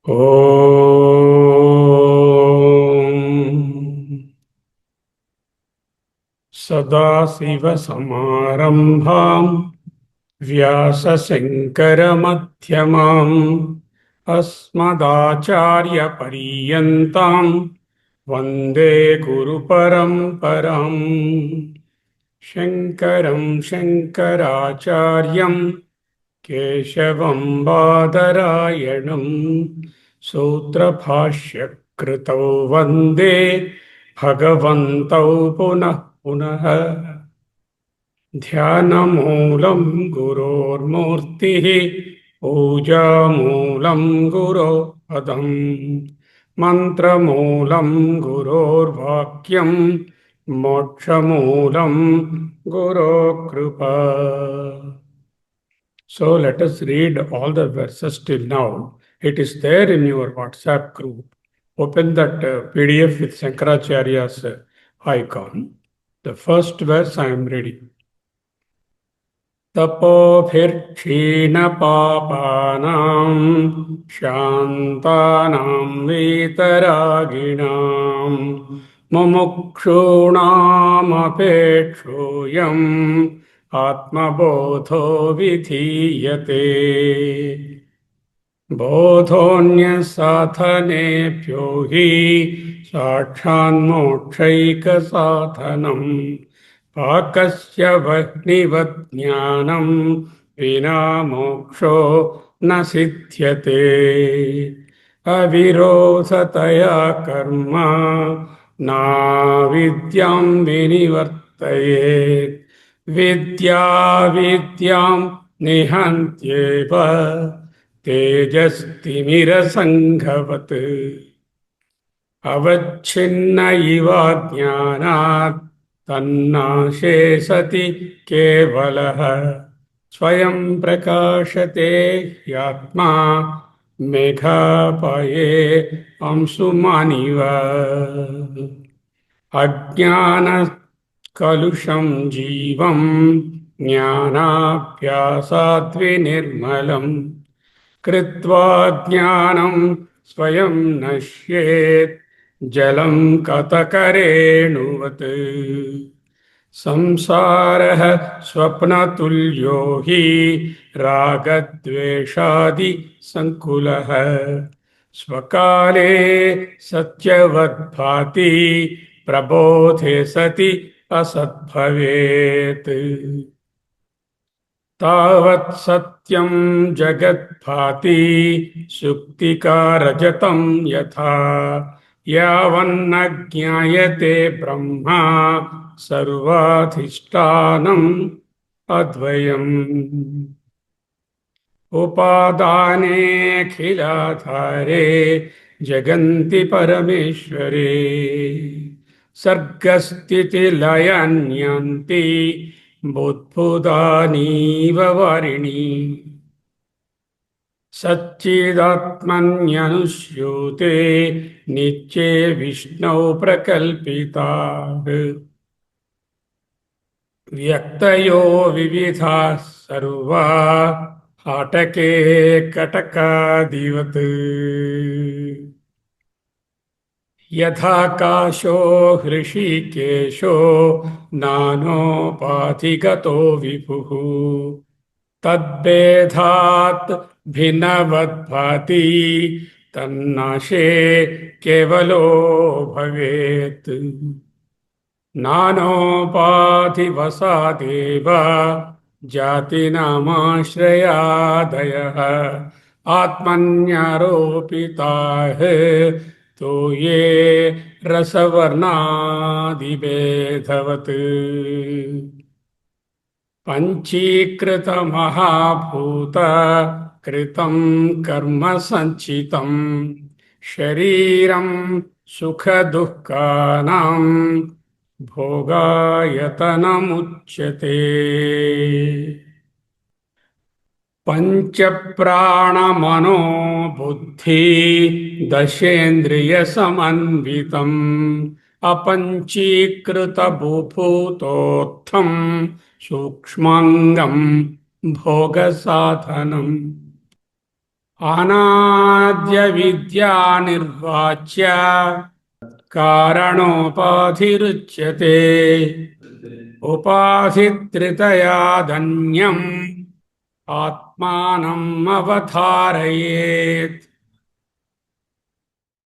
ఓం సదాశివసమారంభాం వ్యాసశంకరమధ్యమాం అస్మదాచార్యపర్యంతాం వందే గురుపరంపరాం. శంకరం శంకరాచార్యం కేశవం బాదరాయణం సూత్రభాష్యకృతౌ వందే భగవంతౌ పునః పునః. ధ్యానమూలం గురోర్మూర్తిః పూజామూలం గురోః పదం మంత్రమూలం గురోర్వాక్యం మోక్షమూలం గురోః కృపా. So let us read all the verses till now. It is there in your WhatsApp group. Open that PDF with Shankaracharya's icon. The first verse I am reading. తపోభిర్క్షీణపాపానాం శాంతానాం వీతరాగిణాం ముముక్షూణామపేక్షోయం ఆత్మబోధో విధీయతే. బోధోన్యసాధనేభ్యో హి సాక్షాన్మోక్షైకసాధనం పాకస్య వహ్నివత్ జ్ఞానం వినా మోక్షో న సిద్ధ్యతే. అవిరోధతయా కర్మ నా విద్యాం వినివర్తయేత్. విద్యా విద్యాం నిహంత్యేవ తేజస్తిమిరసంఘవత్. అవచ్ఛిన్న ఇవ జ్ఞానాత్ తన్నాశే సతి కేవలః. స్వయం ప్రకాశతే హ్యాత్మా మేఘాపయే అంశుమానివ. అజ్ఞాన కలుషం జీవం జ్ఞానాభ్యాసాద్వినిర్మలం. కృత్వా జ్ఞానం స్వయం నశ్యేత్ జలం కతకరేణువత్. సంసారః స్వప్నతుల్యో హి రాగద్వేషాది సంకులః. స్వకాలే సత్యవద్భాతి ప్రబోధే సతి అసద్భవేత్. తావత్ సత్యం జగద్భాతి సుక్తికారజతం యథా. యావన్న జ్ఞాయతే బ్రహ్మ సర్వాధిష్టానం అద్వయం. ఉపాదానేఖిలాధారే జగంతి పరమేశ్వరే. సర్గస్థితిలయాన్యాంతి బుద్బుదానీవ వారిణి. సచ్చిదాత్మన్యనుస్యూతే నిత్యే విష్ణౌ ప్రకల్పితాః. వ్యక్తయో వివిధాః సర్వాః హాటకే కటకాదివత్. యథాకాశో హృషికేశో నానోపాధిగతో విభుః. తద్భేదాత్ భిన్నవద్భాతి తన్నాశే కేవలో భవేత్. నానోపాధివసాదేవ జాతినామాశ్రయాదయః. ఆత్మన్యారోపితాః తో యే రసవర్ణాదిభేదవత్. పంచీకృతమహాభూత కృతం కర్మ సంచితం శరీరం సుఖదుఃఖానాం భోగాయతనముచ్యతే. పంచప్రాణమనో బుద్ధి దశేంద్రియ సమన్వితం అపంచీకృత భూభూతోత్థం సూక్ష్మాంగం భోగ సాధనం. అనాద్య విద్యా నిర్వాచ్య కారణోపాధిరుచ్యతే ఉపాధిత్రితయా ధన్యం ఆత్మానం అవధారయేత్.